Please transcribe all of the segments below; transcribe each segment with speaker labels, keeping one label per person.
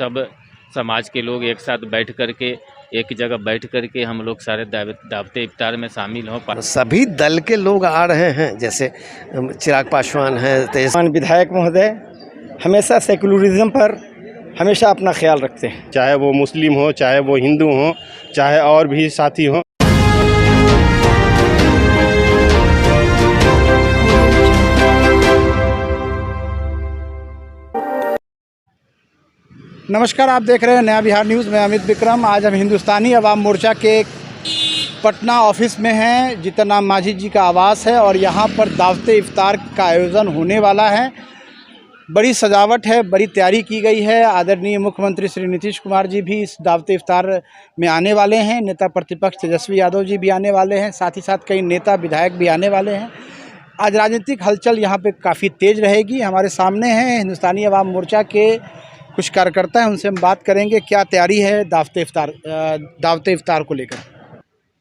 Speaker 1: सब समाज के लोग एक साथ बैठ करके एक जगह बैठ करके हम लोग सारे दावते इफ्तार में शामिल हों।
Speaker 2: सभी दल के लोग आ रहे हैं, जैसे चिराग पासवान है, तेजस्वी
Speaker 3: विधायक महोदय हमेशा सेकुलरिज्म पर हमेशा अपना ख्याल रखते हैं,
Speaker 4: चाहे वो मुस्लिम हो, चाहे वो हिंदू हो, चाहे और भी साथी हो।
Speaker 3: नमस्कार, आप देख रहे हैं नया बिहार न्यूज़ में अमित विक्रम। आज हम हिंदुस्तानी अवाम मोर्चा के पटना ऑफिस में हैं। जीतन मांझी जी का आवास है और यहाँ पर दावते इफ्तार का आयोजन होने वाला है। बड़ी सजावट है, बड़ी तैयारी की गई है। आदरणीय मुख्यमंत्री श्री नीतीश कुमार जी भी इस दावते इफ्तार में आने वाले हैं। नेता प्रतिपक्ष तेजस्वी यादव जी भी आने वाले हैं। साथ ही साथ कई नेता विधायक भी आने वाले हैं। आज राजनीतिक हलचल यहाँ पे काफ़ी तेज़ रहेगी। हमारे सामने हैं हिंदुस्तानी अवाम मोर्चा के कुछ कार्यकर्ता हैं, उनसे हम बात करेंगे क्या तैयारी है दावते इफ्तार को लेकर।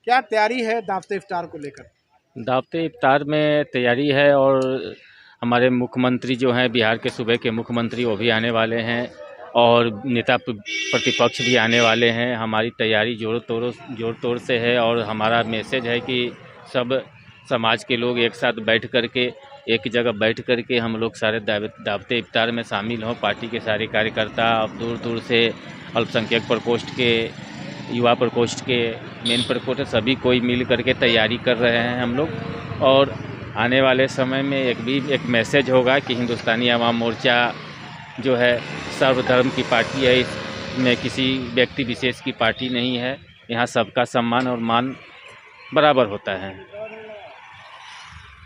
Speaker 3: क्या तैयारी है दावते इफ्तार को लेकर?
Speaker 1: दावते इफ्तार में तैयारी है और हमारे मुख्यमंत्री जो हैं बिहार के सूबे के मुख्यमंत्री वो भी आने वाले हैं और नेता प्रतिपक्ष भी आने वाले हैं। हमारी तैयारी जोर तोड़ से है और हमारा मैसेज है कि सब समाज के लोग एक साथ बैठ करके एक जगह बैठ करके हम लोग सारे दावते इफ्तार में शामिल हों। पार्टी के सारे कार्यकर्ता अब दूर दूर से अल्पसंख्यक प्रकोष्ठ के, युवा प्रकोष्ठ के, मेन प्रकोष्ठ सभी कोई मिल करके तैयारी कर रहे हैं हम लोग। और आने वाले समय में एक मैसेज होगा कि हिंदुस्तानी अवाम मोर्चा जो है सर्वधर्म की पार्टी है। इसमें किसी व्यक्ति विशेष की पार्टी नहीं है। यहाँ सबका सम्मान और मान बराबर होता है।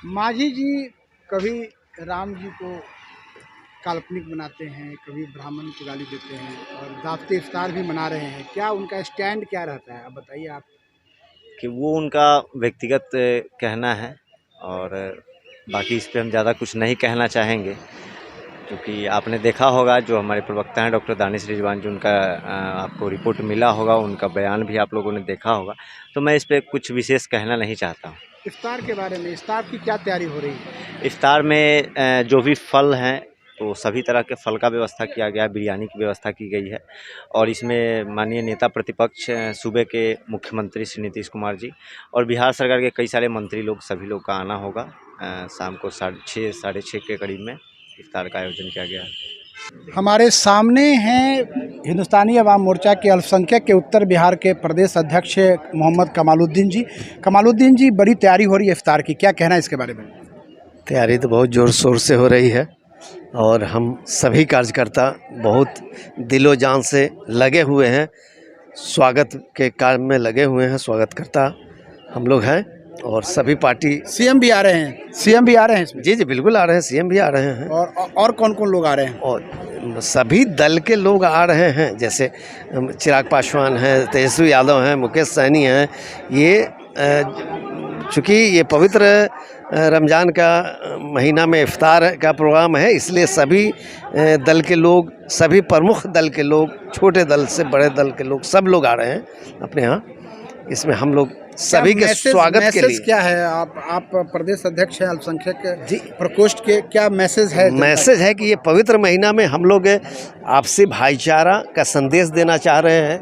Speaker 3: मांझी जी कभी राम जी को काल्पनिक बनाते हैं, कभी ब्राह्मण को गाली देते हैं और दावते इफ्तार भी मना रहे हैं। क्या उनका स्टैंड क्या रहता है, अब बताइए आप।
Speaker 5: कि वो उनका व्यक्तिगत कहना है और बाकी इस पे हम ज़्यादा कुछ नहीं कहना चाहेंगे, क्योंकि आपने देखा होगा जो हमारे प्रवक्ता हैं डॉक्टर दानिश रिजवान जी, उनका आपको रिपोर्ट मिला होगा, उनका बयान भी आप लोगों ने देखा होगा। तो मैं इस पे कुछ विशेष कहना नहीं चाहता हूँ।
Speaker 3: इफ्तार के बारे में, इफ्तार की क्या तैयारी हो रही है?
Speaker 5: इफ्तार में जो भी फल हैं तो सभी तरह के फल का व्यवस्था किया गया है, बिरयानी की व्यवस्था की गई है। और इसमें माननीय नेता प्रतिपक्ष सूबे के मुख्यमंत्री श्री नीतीश कुमार जी और बिहार सरकार के कई सारे मंत्री लोग, सभी लोग का आना होगा। शाम को 6:30 साढ़े 6 के करीब में इफ्तार का आयोजन किया गया है।
Speaker 3: हमारे सामने हैं हिंदुस्तानी अवाम मोर्चा के अल्पसंख्यक के उत्तर बिहार के प्रदेश अध्यक्ष मोहम्मद कमालुद्दीन जी। कमालुद्दीन जी, बड़ी तैयारी हो रही है इफ्तार की, क्या कहना है इसके बारे में?
Speaker 2: तैयारी तो बहुत ज़ोर शोर से हो रही है और हम सभी कार्यकर्ता बहुत दिलो जान से लगे हुए हैं। स्वागत के कार्य में लगे हुए हैं, स्वागतकर्ता हम लोग हैं और सभी पार्टी।
Speaker 3: सीएम भी आ रहे हैं, सीएम भी आ रहे हैं इसमें?
Speaker 2: जी बिल्कुल आ रहे हैं, सीएम भी आ रहे हैं।
Speaker 3: और कौन कौन लोग आ रहे हैं?
Speaker 2: और सभी दल के लोग आ रहे हैं, जैसे चिराग पासवान है, तेजस्वी यादव हैं, मुकेश सहनी हैं। ये चूँकि ये पवित्र रमज़ान का महीना में इफ्तार का प्रोग्राम है, इसलिए सभी दल के लोग, सभी प्रमुख दल के लोग, छोटे दल से बड़े दल के लोग, सब लोग आ रहे हैं अपने यहाँ। इसमें हम लोग सभी के स्वागत के लिए।
Speaker 3: क्या है, आप प्रदेश अध्यक्ष हैं अल्पसंख्यक जी प्रकोष्ठ के, क्या मैसेज है?
Speaker 2: मैसेज है कि ये पवित्र महीना में हम लोग आपसी भाईचारा का संदेश देना चाह रहे हैं।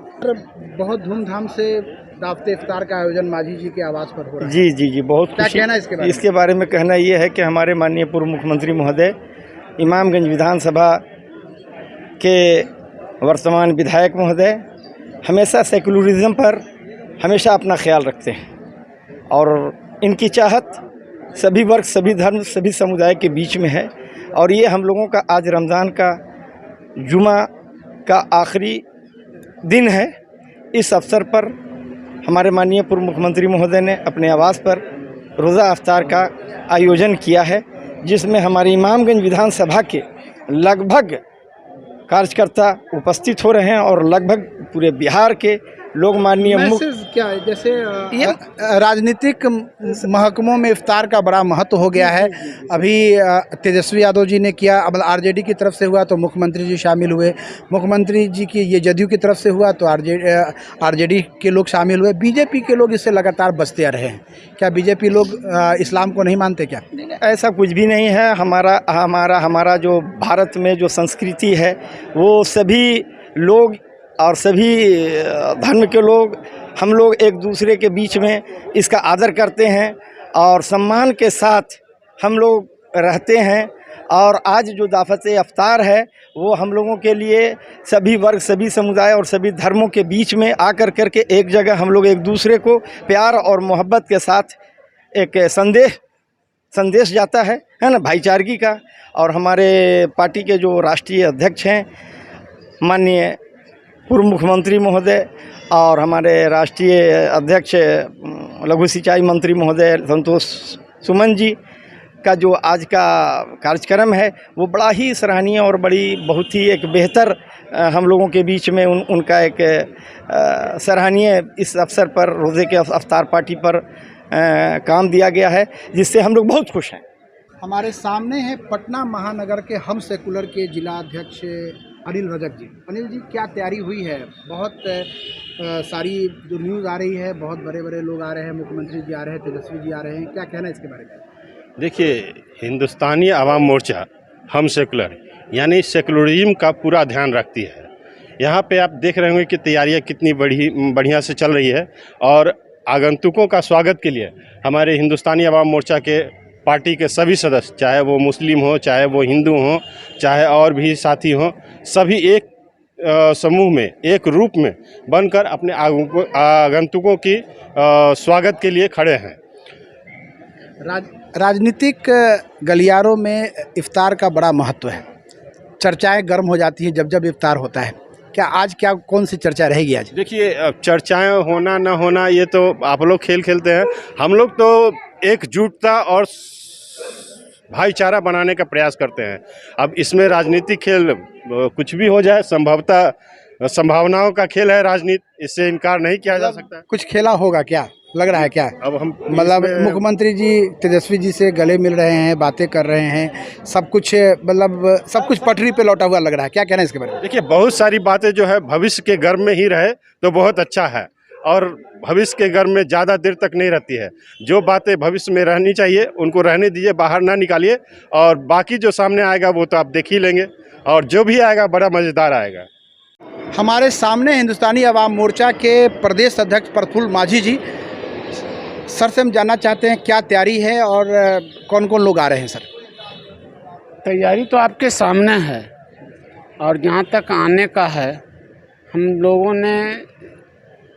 Speaker 3: बहुत धूमधाम से दावते इफ्तार का आयोजन मांझी जी के आवास पर हो रहा है।
Speaker 6: जी बहुत
Speaker 3: क्या कहना है इसके
Speaker 6: बारे में? कहना ये है कि हमारे माननीय पूर्व मुख्यमंत्री महोदय इमामगंज विधानसभा के वर्तमान विधायक महोदय हमेशा सेकुलरिज्म पर हमेशा अपना ख्याल रखते हैं और इनकी चाहत सभी वर्ग, सभी धर्म, सभी समुदाय के बीच में है। और ये हम लोगों का आज रमज़ान का जुमा का आखिरी दिन है। इस अवसर पर हमारे माननीय पूर्व मुख्यमंत्री महोदय ने अपने आवास पर रोज़ा इफ्तार का आयोजन किया है, जिसमें हमारी इमामगंज विधानसभा के लगभग कार्यकर्ता उपस्थित हो रहे हैं और लगभग पूरे बिहार के लोग माननीय
Speaker 3: मैसेज क्या है? जैसे राजनीतिक महकमों में इफ्तार का बड़ा महत्व हो गया है। अभी तेजस्वी यादव जी ने किया, अब आरजेडी की तरफ से हुआ तो मुख्यमंत्री जी शामिल हुए। मुख्यमंत्री जी की ये जदयू की तरफ से हुआ तो आरजेडी के लोग शामिल हुए। बीजेपी के लोग इससे लगातार बचते आ रहे हैं। क्या बीजेपी लोग इस्लाम को नहीं मानते क्या?
Speaker 6: ऐसा कुछ भी नहीं है। हमारा जो भारत में जो संस्कृति है वो सभी लोग और सभी धर्म के लोग हम लोग एक दूसरे के बीच में इसका आदर करते हैं और सम्मान के साथ हम लोग रहते हैं। और आज जो दावत इफ्तार है वो हम लोगों के लिए सभी वर्ग, सभी समुदाय और सभी धर्मों के बीच में आकर करके एक जगह हम लोग एक दूसरे को प्यार और मोहब्बत के साथ एक संदेश जाता है ना, भाईचारगी का। और हमारे पार्टी के जो राष्ट्रीय अध्यक्ष हैं माननीय पूर्व मुख्यमंत्री महोदय और हमारे राष्ट्रीय अध्यक्ष लघु सिंचाई मंत्री महोदय संतोष सुमन जी का जो आज का कार्यक्रम है वो बड़ा ही सराहनीय और बहुत ही एक बेहतर हम लोगों के बीच में उनका एक सराहनीय इस अवसर पर रोज़े के इफ्तार पार्टी पर काम दिया गया है, जिससे हम लोग बहुत खुश हैं।
Speaker 3: हमारे सामने है पटना महानगर के हम सेकुलर के जिला अध्यक्ष अनिल रजक जी। अनिल जी, क्या तैयारी हुई है? बहुत सारी जो न्यूज़ आ रही है, बहुत बड़े बड़े लोग आ रहे हैं, मुख्यमंत्री जी आ रहे हैं, तेजस्वी जी आ रहे हैं, क्या कहना है इसके बारे में?
Speaker 4: देखिए, हिंदुस्तानी आवाम मोर्चा हम सेकुलर यानी सेकुलरिज्म का पूरा ध्यान रखती है। यहाँ पे आप देख रहे होंगे कि तैयारियाँ कितनी बढ़िया से चल रही है और आगंतुकों का स्वागत के लिए हमारे हिंदुस्तानी आवाम मोर्चा के पार्टी के सभी सदस्य, चाहे वो मुस्लिम हो, चाहे वो हिंदू हो, चाहे और भी साथी हों, सभी एक समूह में, एक रूप में बनकर अपने आगंतुकों की स्वागत के लिए खड़े हैं।
Speaker 3: राजनीतिक गलियारों में इफ्तार का बड़ा महत्व है, चर्चाएं गर्म हो जाती हैं जब जब इफ्तार होता है। क्या कौन सी चर्चा रहेगी आज?
Speaker 4: देखिए, चर्चाएं होना ना होना ये तो आप लोग खेल खेलते हैं, हम लोग तो एकजुटता और भाईचारा बनाने का प्रयास करते हैं। अब इसमें राजनीतिक खेल कुछ भी हो जाए, संभावनाओं का खेल है राजनीति, इससे इनकार नहीं किया जा सकता।
Speaker 3: कुछ खेला होगा क्या लग रहा है? क्या
Speaker 4: अब हम
Speaker 3: मतलब मुख्यमंत्री जी तेजस्वी जी से गले मिल रहे हैं, बातें कर रहे हैं, सब कुछ सब कुछ पटरी पे लौटा हुआ लग रहा है, क्या कहना है इसके बारे में?
Speaker 4: देखिए, बहुत सारी बातें जो है भविष्य के गर्भ में ही रहे तो बहुत अच्छा है और भविष्य के गर्भ में ज़्यादा देर तक नहीं रहती है। जो बातें भविष्य में रहनी चाहिए उनको रहने दीजिए, बाहर ना निकालिए, और बाकी जो सामने आएगा वो तो आप देख ही लेंगे, और जो भी आएगा बड़ा मज़ेदार आएगा।
Speaker 3: हमारे सामने हिंदुस्तानी आवाम मोर्चा के प्रदेश अध्यक्ष प्रफुल्ल माझी जी, सर से हम जानना चाहते हैं क्या तैयारी है और कौन कौन लोग आ रहे हैं? सर,
Speaker 7: तैयारी तो आपके सामने है और जहाँ तक आने का है, हम लोगों ने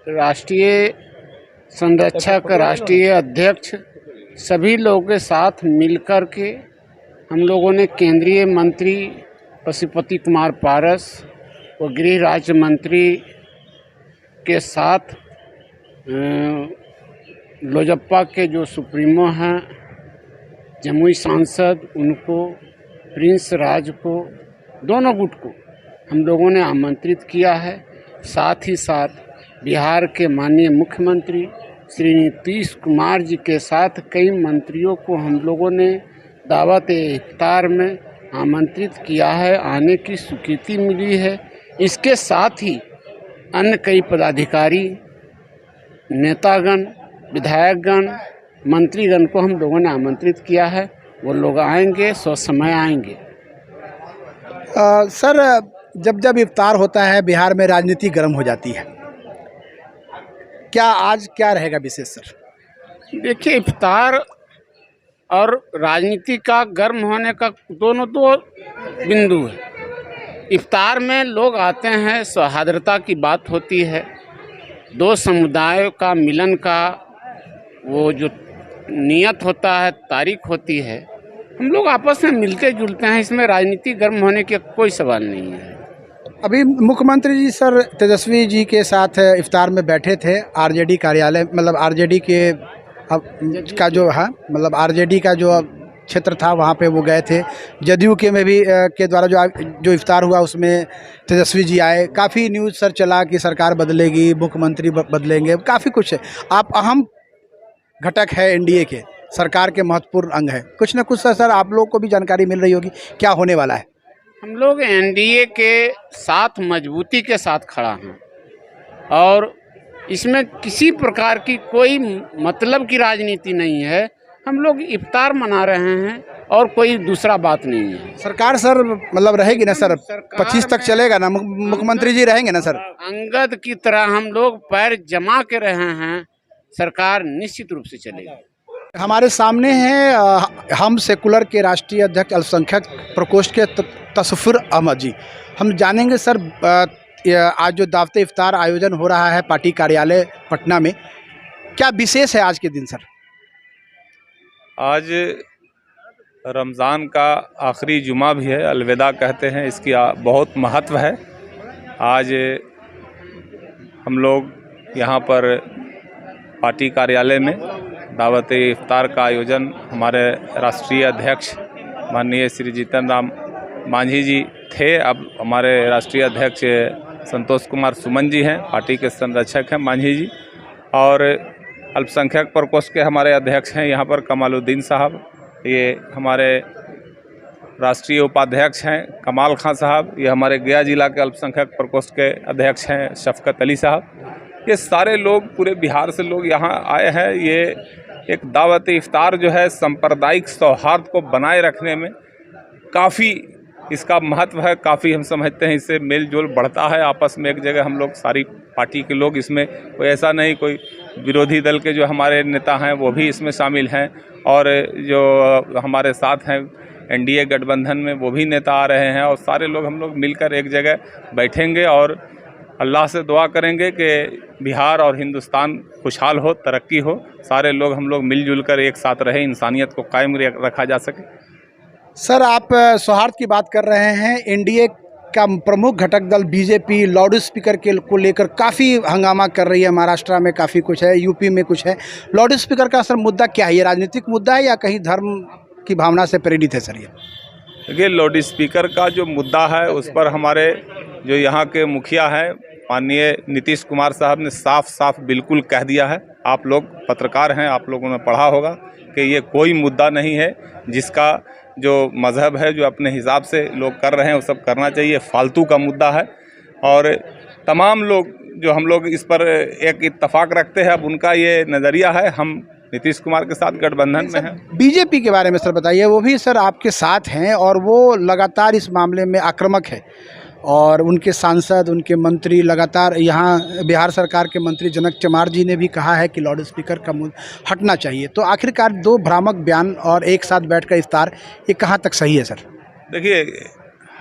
Speaker 7: राष्ट्रीय संरक्षक, राष्ट्रीय अध्यक्ष सभी लोगों के साथ मिलकर के हम लोगों ने केंद्रीय मंत्री पशुपति कुमार पारस और गृह राज्य मंत्री के साथ लोजपा के जो सुप्रीमो हैं, जमुई सांसद, उनको, प्रिंस राज को, दोनों गुट को हम लोगों ने आमंत्रित किया है। साथ ही साथ बिहार के माननीय मुख्यमंत्री श्री नीतीश कुमार जी के साथ कई मंत्रियों को हम लोगों ने दावत इफ्तार में आमंत्रित किया है, आने की स्वीकृति मिली है। इसके साथ ही अन्य कई पदाधिकारी, नेतागण, विधायकगण, मंत्रीगण को हम लोगों ने आमंत्रित किया है, वो लोग आएंगे, सो समय आएंगे।
Speaker 3: सर, जब जब इफ्तार होता है बिहार में राजनीति गर्म हो जाती है, क्या आज क्या रहेगा विशेष? सर,
Speaker 7: देखिए, इफ्तार और राजनीति का गर्म होने का दोनों दो बिंदु है। इफ्तार में लोग आते हैं, सौहार्दता की बात होती है, दो समुदायों का मिलन का वो जो नियत होता है, तारीख होती है, हम लोग आपस में मिलते जुलते हैं, इसमें राजनीति गर्म होने के कोई सवाल नहीं है।
Speaker 3: अभी मुख्यमंत्री जी सर तेजस्वी जी के साथ इफ्तार में बैठे थे, आरजेडी कार्यालय, मतलब आरजेडी के का जो है, मतलब आरजेडी का जो क्षेत्र था वहाँ पे वो गए थे। जदयू के में भी के द्वारा जो इफ्तार हुआ उसमें तेजस्वी जी आए। काफ़ी न्यूज़ सर चला कि सरकार बदलेगी, मुख्यमंत्री बदलेंगे, काफ़ी कुछ है। आप अहम घटक है एनडीए के, सरकार के महत्वपूर्ण अंग है, कुछ न कुछ सर आप लोग को भी जानकारी मिल रही होगी क्या होने वाला है?
Speaker 7: हम लोग एनडीए के साथ मजबूती के साथ खड़ा हैं और इसमें किसी प्रकार की कोई मतलब की राजनीति नहीं है। हम लोग इफ्तार मना रहे हैं, और कोई दूसरा बात नहीं है।
Speaker 3: सरकार सर मतलब रहेगी ना सर, 25 तक चलेगा ना, मुख्यमंत्री जी रहेंगे ना सर?
Speaker 7: अंगद की तरह हम लोग पैर जमा के रहे हैं, सरकार निश्चित रूप से चलेगी।
Speaker 3: हमारे सामने हैं हम सेकुलर के राष्ट्रीय अध्यक्ष अल्पसंख्यक प्रकोष्ठ के तसफुर अहमद जी। हम जानेंगे सर, आज जो दावते इफ्तार आयोजन हो रहा है पार्टी कार्यालय पटना में, क्या विशेष है आज के दिन सर?
Speaker 8: आज रमज़ान का आखिरी जुमा भी है, अलविदा कहते हैं, इसकी बहुत महत्व है। आज हम लोग यहाँ पर पार्टी कार्यालय में दावत इफ्तार का आयोजन हमारे राष्ट्रीय अध्यक्ष माननीय श्री जीतन राम मांझी जी थे, अब हमारे राष्ट्रीय अध्यक्ष संतोष कुमार सुमन जी हैं, पार्टी के संरक्षक हैं मांझी जी, और अल्पसंख्यक प्रकोष्ठ के हमारे अध्यक्ष हैं यहाँ पर कमालुद्दीन साहब, ये हमारे राष्ट्रीय उपाध्यक्ष हैं कमाल खां साहब, ये हमारे गया जिला के अल्पसंख्यक प्रकोष्ठ के अध्यक्ष हैं शफकत अली साहब। ये सारे लोग पूरे बिहार से लोग यहाँ आए हैं। ये एक दावत इफ्तार जो है सांप्रदायिक सौहार्द को बनाए रखने में काफ़ी इसका महत्व है, काफ़ी हम समझते हैं इससे मेल जोल बढ़ता है आपस में। एक जगह हम लोग सारी पार्टी के लोग इसमें, कोई ऐसा नहीं, कोई विरोधी दल के जो हमारे नेता हैं वो भी इसमें शामिल हैं, और जो हमारे साथ हैं एनडीए गठबंधन में वो भी नेता आ रहे हैं, और सारे लोग हम लोग मिलकर एक जगह बैठेंगे और अल्लाह से दुआ करेंगे कि बिहार और हिंदुस्तान खुशहाल हो, तरक्की हो, सारे लोग हम लोग मिलजुल कर एक साथ रहें, इंसानियत को कायम रखा जा सके।
Speaker 3: सर आप सौहार्द की बात कर रहे हैं, एनडीए का प्रमुख घटक दल बीजेपी लाउड स्पीकर के को लेकर काफ़ी हंगामा कर रही है। महाराष्ट्र में काफ़ी कुछ है, यूपी में कुछ है। लाउड स्पीकर का सर मुद्दा क्या है? ये राजनीतिक मुद्दा है या कहीं धर्म की भावना से प्रेरित है सर? ये
Speaker 8: देखिए, लाउड स्पीकर का जो मुद्दा है उस पर हमारे जो यहाँ के मुखिया हैं माननीय नीतीश कुमार साहब ने साफ साफ बिल्कुल कह दिया है। आप लोग पत्रकार हैं, आप लोगों ने पढ़ा होगा कि ये कोई मुद्दा नहीं है, जिसका जो मज़हब है जो अपने हिसाब से लोग कर रहे हैं वो सब करना चाहिए, फालतू का मुद्दा है। और तमाम लोग जो हम लोग इस पर एक इत्तेफाक रखते हैं, अब उनका ये नज़रिया है, हम नीतीश कुमार के साथ गठबंधन में हैं।
Speaker 3: बीजेपी के बारे में सर बताइए, वो भी सर आपके साथ हैं और वो लगातार इस मामले में आक्रामक है, और उनके सांसद, उनके मंत्री लगातार, यहाँ बिहार सरकार के मंत्री जनक चमार जी ने भी कहा है कि लाउड स्पीकर का हटना चाहिए। तो आखिरकार दो भ्रामक बयान और एक साथ बैठकर इफ्तार, ये कहाँ तक सही है सर?
Speaker 8: देखिए,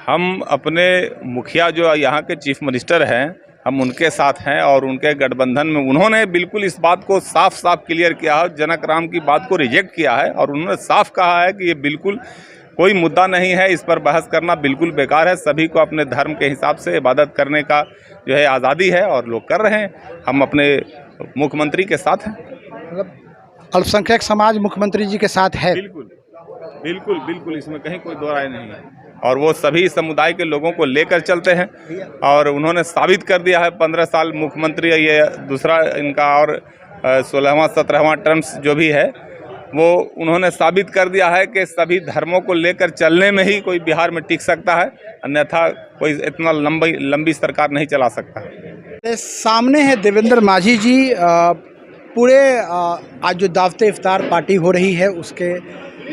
Speaker 8: हम अपने मुखिया जो यहाँ के चीफ मिनिस्टर हैं, हम उनके साथ हैं और उनके गठबंधन में उन्होंने बिल्कुल इस बात को साफ साफ क्लियर किया है, जनक राम की बात को रिजेक्ट किया है, और उन्होंने साफ कहा है कि ये बिल्कुल कोई मुद्दा नहीं है, इस पर बहस करना बिल्कुल बेकार है। सभी को अपने धर्म के हिसाब से इबादत करने का जो है आज़ादी है और लोग कर रहे हैं, हम अपने मुख्यमंत्री के साथ हैं।
Speaker 3: मतलब अल्पसंख्यक समाज मुख्यमंत्री जी के साथ है? बिल्कुल
Speaker 8: बिल्कुल बिल्कुल, इसमें कहीं कोई दो राय नहीं है, और वो सभी समुदाय के लोगों को लेकर चलते हैं, और उन्होंने साबित कर दिया है 15 साल मुख्यमंत्री, ये दूसरा इनका और 16वां 17वां टर्म्स जो भी है वो उन्होंने साबित कर दिया है कि सभी धर्मों को लेकर चलने में ही कोई बिहार में टिक सकता है, अन्यथा कोई इतना लंबी सरकार नहीं चला सकता।
Speaker 3: सामने है देवेंद्र मांझी जी, पूरे आज जो दावते इफ्तार पार्टी हो रही है उसके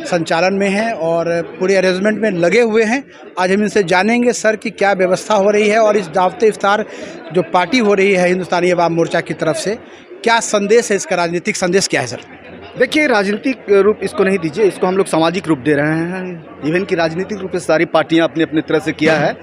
Speaker 3: संचालन में हैं और पूरे अरेंजमेंट में लगे हुए हैं। आज हम इनसे जानेंगे सर कि क्या व्यवस्था हो रही है, और इस दावते इफ्तार जो पार्टी हो रही है हिंदुस्तानी अवाम मोर्चा की तरफ से, क्या संदेश है, इसका राजनीतिक संदेश क्या है सर?
Speaker 9: देखिए, राजनीतिक रूप इसको नहीं दीजिए, इसको हम लोग सामाजिक रूप दे रहे हैं। इवन कि राजनीतिक रूप से सारी पार्टियां अपने अपने तरह से किया है,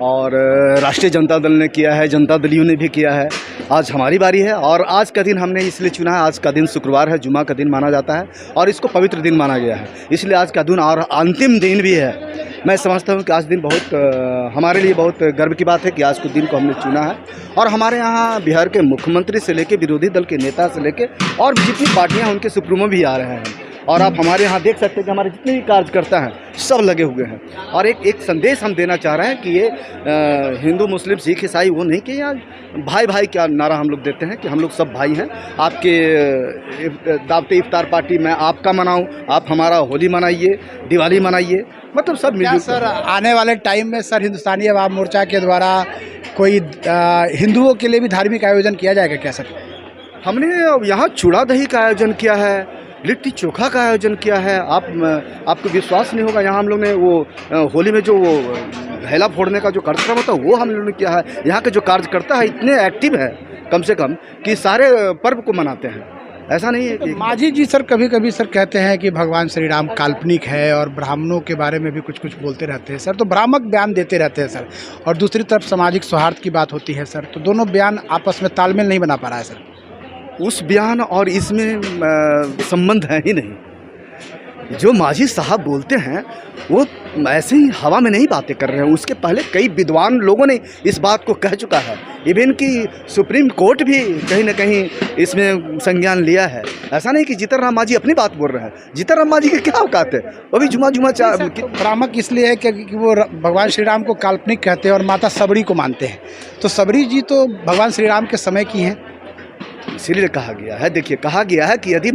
Speaker 9: और राष्ट्रीय जनता दल ने किया है, जनता दलियों ने भी किया है। आज हमारी बारी है, और आज का दिन हमने इसलिए चुना है, आज का दिन शुक्रवार है, जुमा का दिन माना जाता है और इसको पवित्र दिन माना गया है, इसलिए आज का दिन और अंतिम दिन भी है। मैं समझता हूँ कि आज दिन बहुत हमारे लिए बहुत गर्व की बात है कि आज के दिन को हमने चुना है, और हमारे यहाँ बिहार के मुख्यमंत्री से लेके विरोधी दल के नेता से लेके और जितनी पार्टियाँ हैं उनके सुप्रीमो भी आ रहे हैं, और आप हमारे यहाँ देख सकते हैं कि हमारे जितने भी कार्यकर्ता हैं सब लगे हुए हैं। और एक संदेश हम देना चाह रहे हैं कि ये हिंदू मुस्लिम सिख ईसाई वो नहीं कि यार भाई भाई क्या नारा हम लोग देते हैं कि हम लोग सब भाई हैं। आपके दावते इफ्तार पार्टी मैं आपका मनाऊं, आप हमारा होली मनाइए, दिवाली मनाइए, मतलब सब मिलजुल।
Speaker 3: सर आने वाले टाइम में सर हिंदुस्तानी अवाम मोर्चा के द्वारा कोई हिंदुओं के लिए भी धार्मिक आयोजन किया जाएगा क्या सर?
Speaker 9: हमने यहाँ चूड़ा दही का आयोजन किया है, लिट्टी चोखा का आयोजन किया है। आपको विश्वास नहीं होगा, यहाँ हम लोग ने वो होली में जो वो हेला फोड़ने का जो कार्यक्रम होता है वो हम लोगों ने किया है। यहाँ के जो कार्यकर्ता है इतने एक्टिव है कम से कम कि सारे पर्व को मनाते हैं। ऐसा नहीं है कि
Speaker 3: माझी जी सर कभी कभी सर कहते हैं कि भगवान श्री राम काल्पनिक है और ब्राह्मणों के बारे में भी कुछ कुछ बोलते रहते हैं सर, तो भ्रामक बयान देते रहते हैं सर, और दूसरी तरफ सामाजिक सौहार्द की बात होती है सर, तो दोनों बयान आपस में तालमेल नहीं बना पा रहा है सर।
Speaker 9: उस बयान और इसमें संबंध है ही नहीं। जो माझी साहब बोलते हैं वो ऐसे ही हवा में नहीं बातें कर रहे हैं। उसके पहले कई विद्वान लोगों ने इस बात को कह चुका है, इवन कि सुप्रीम कोर्ट भी कहीं ना कहीं इसमें संज्ञान लिया है। ऐसा नहीं कि जीतन राम माझी अपनी बात बोल रहे हैं। जीतन राम माझी के क्या औकात है, वो भी जुमा
Speaker 3: भ्रामक इसलिए है कि वो भगवान श्री राम को काल्पनिक कहते हैं और माता सबरी को मानते हैं, तो सबरी जी तो भगवान श्री राम के समय की हैं।
Speaker 9: इसीलिए कहा गया है, देखिए कहा गया है कि यदि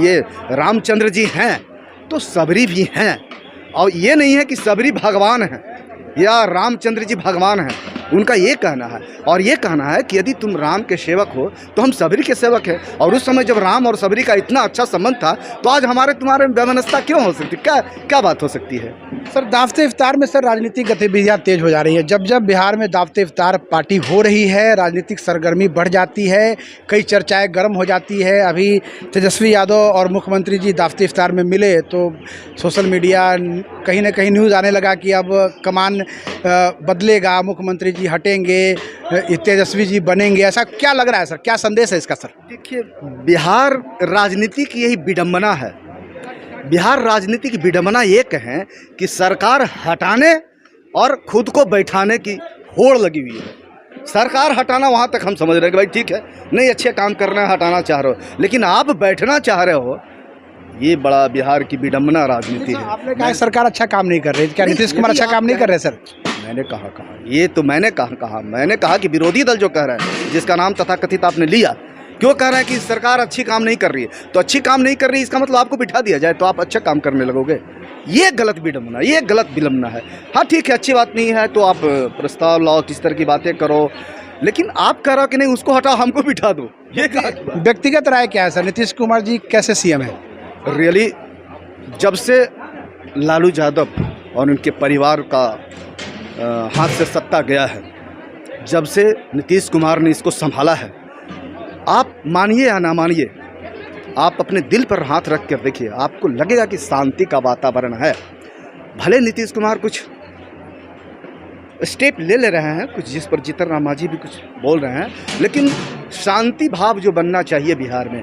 Speaker 9: ये रामचंद्र जी हैं तो सबरी भी हैं, और ये नहीं है कि सबरी भगवान हैं या रामचंद्र जी भगवान हैं। उनका ये कहना है, और ये कहना है कि यदि तुम राम के सेवक हो तो हम सबरी के सेवक हैं। और उस समय जब राम और सबरी का इतना अच्छा संबंध था तो आज हमारे तुम्हारे वैमनस्यता क्यों हो सकती, क्या बात हो सकती है।
Speaker 3: सर दावते इफ्तार में सर राजनीतिक गतिविधियां तेज हो जा रही है। जब जब बिहार में दावते इफ्तार पार्टी हो रही है, राजनीतिक सरगर्मी बढ़ जाती है, कई चर्चाएं गर्म हो जाती है। अभी तेजस्वी यादव और मुख्यमंत्री जी दावते इफ्तार में मिले तो सोशल मीडिया कहीं ना कहीं न्यूज़ आने लगा कि अब कमान बदलेगा, मुख्यमंत्री जी हटेंगे, तेजस्वी जी बनेंगे। ऐसा क्या लग रहा है सर, क्या संदेश है इसका सर?
Speaker 9: देखिए, बिहार राजनीति की यही विडंबना है। बिहार राजनीति की विडंबना ये कहें कि सरकार हटाने और खुद को बैठाने की होड़ लगी हुई है। सरकार हटाना वहाँ तक हम समझ रहे हैं कि भाई ठीक है, नहीं अच्छे काम करना है, हटाना चाह रहे हो, लेकिन आप बैठना चाह रहे हो, ये बड़ा बिहार की विडंबना राजनीति है।
Speaker 3: आपने कहा सरकार अच्छा काम नहीं कर रही, क्या नीतीश कुमार अच्छा काम नहीं कर रहे सर?
Speaker 9: मैंने कहा ये तो मैंने कहा कि विरोधी दल जो कह रहा है, जिसका नाम तथाकथित आपने लिया, क्यों कह रहा है कि सरकार अच्छी काम नहीं कर रही है, तो अच्छी काम नहीं कर रही इसका मतलब आपको बिठा दिया जाए तो आप अच्छा काम करने लगोगे। ये गलत विडंबना, ये गलत विलंबना है। हाँ ठीक है, अच्छी बात नहीं है तो आप प्रस्ताव लाओ, किस तरह की बातें करो, लेकिन आप कह रहे हो कि नहीं उसको हटाओ हमको बिठा दो। ये
Speaker 3: व्यक्तिगत राय क्या है सर, नीतीश कुमार जी कैसे सीएम है?
Speaker 9: रियली जब से लालू यादव और उनके परिवार का हाथ से सत्ता गया है, जब से नीतीश कुमार ने इसको संभाला है, आप मानिए या ना मानिए, आप अपने दिल पर हाथ रख कर देखिए, आपको लगेगा कि शांति का वातावरण है। भले नीतीश कुमार कुछ स्टेप ले रहे हैं, कुछ जिस पर जीतन राम मांझी भी कुछ बोल रहे हैं, लेकिन शांति भाव जो बनना चाहिए बिहार में,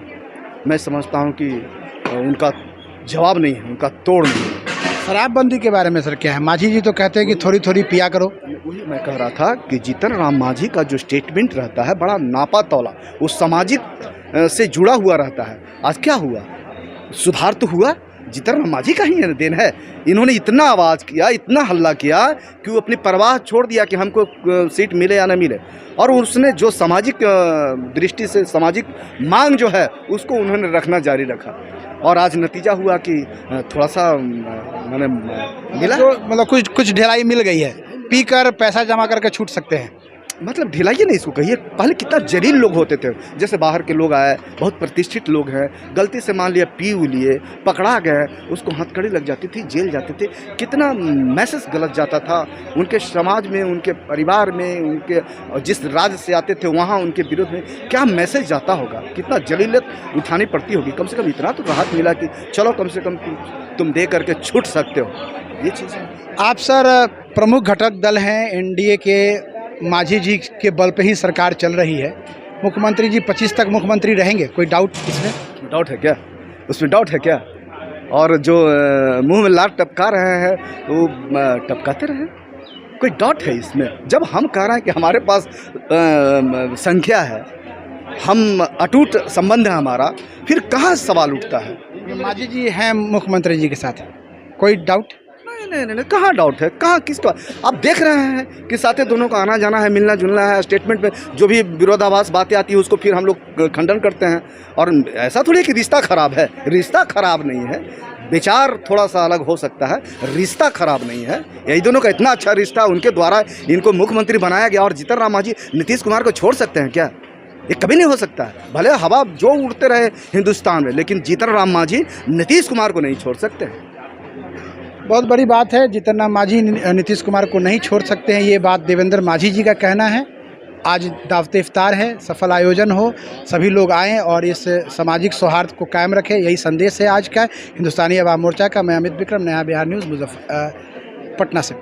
Speaker 9: मैं समझता हूं कि उनका जवाब नहीं है, उनका तोड़ नहीं है।
Speaker 3: शराबबंदी के बारे में सर क्या है? मांझी जी तो कहते हैं कि थोड़ी थोड़ी पिया करो।
Speaker 9: वही मैं कह रहा था कि जीतन राम मांझी का जो स्टेटमेंट रहता है बड़ा नापा तौला, वो सामाजिक से जुड़ा हुआ रहता है। आज क्या हुआ, सुधार तो हुआ, जीतन राम मांझी का ही देन है। इन्होंने इतना आवाज़ किया, इतना हल्ला किया कि वो अपनी परवाह छोड़ दिया कि हमको सीट मिले या न मिले, और उसने जो सामाजिक दृष्टि से सामाजिक मांग जो है उसको उन्होंने रखना जारी रखा, और आज नतीजा हुआ कि थोड़ा सा मैंने मिला,
Speaker 3: मतलब कुछ ढिलाई मिल गई है, पीकर पैसा जमा करके छूट सकते हैं।
Speaker 9: मतलब ढिलाई नहीं इसको कहिए, पहले कितना जलील लोग होते थे, जैसे बाहर के लोग आए, बहुत प्रतिष्ठित लोग हैं, गलती से मान लिया पी लिए, पकड़ा गए, उसको हथकड़ी लग जाती थी, जेल जाते थे, कितना मैसेज गलत जाता था उनके समाज में, उनके परिवार में, उनके जिस राज्य से आते थे वहाँ उनके विरोध में क्या मैसेज जाता होगा, कितना जलीलत उठानी पड़ती होगी। कम से कम इतना तो राहत मिला कि चलो कम से कम तुम दे करके छूट सकते हो, ये चीज़ है।
Speaker 3: आप सर प्रमुख घटक दल हैं एनडीए के, मांझी जी के बल पे ही सरकार चल रही है, मुख्यमंत्री जी 25 तक मुख्यमंत्री रहेंगे, कोई डाउट इसमें?
Speaker 9: डाउट है क्या? उसमें डाउट है क्या? और जो मुंह में लात टपका रहे हैं वो टपकाते रहे, कोई डाउट है इसमें? जब हम कह रहे हैं कि हमारे पास संख्या है, हम अटूट संबंध है हमारा, फिर कहाँ सवाल उठता है?
Speaker 3: मांझी जी हैं मुख्यमंत्री जी के साथ, कोई डाउट
Speaker 9: नहीं, कहाँ डाउट है, कहाँ किसका? आप देख रहे हैं कि साथ दोनों का आना जाना है, मिलना जुलना है, स्टेटमेंट में जो भी विरोधाभास बातें आती है उसको फिर हम लोग खंडन करते हैं। और ऐसा थोड़ी है कि रिश्ता खराब है, रिश्ता खराब नहीं है, विचार थोड़ा सा अलग हो सकता है, रिश्ता खराब नहीं है। यही दोनों का इतना अच्छा रिश्ता, उनके द्वारा इनको मुख्यमंत्री बनाया गया, और जीतन राम मांझी नीतीश कुमार को छोड़ सकते हैं क्या? ये कभी नहीं हो सकता है। भले हवा जो उड़ते रहे हिंदुस्तान में, लेकिन जीतन राम मांझी नीतीश कुमार को नहीं छोड़ सकते हैं।
Speaker 3: बहुत बड़ी बात है, जीतन राम मांझी नीतीश कुमार को नहीं छोड़ सकते हैं, ये बात देवेंद्र मांझी जी का कहना है। आज दावत इफ्तार है, सफल आयोजन हो, सभी लोग आएँ और इस सामाजिक सौहार्द को कायम रखें, यही संदेश है आज का हिंदुस्तानी अवाम मोर्चा का। मैं अमित विक्रम, नया बिहार न्यूज़, पटना से।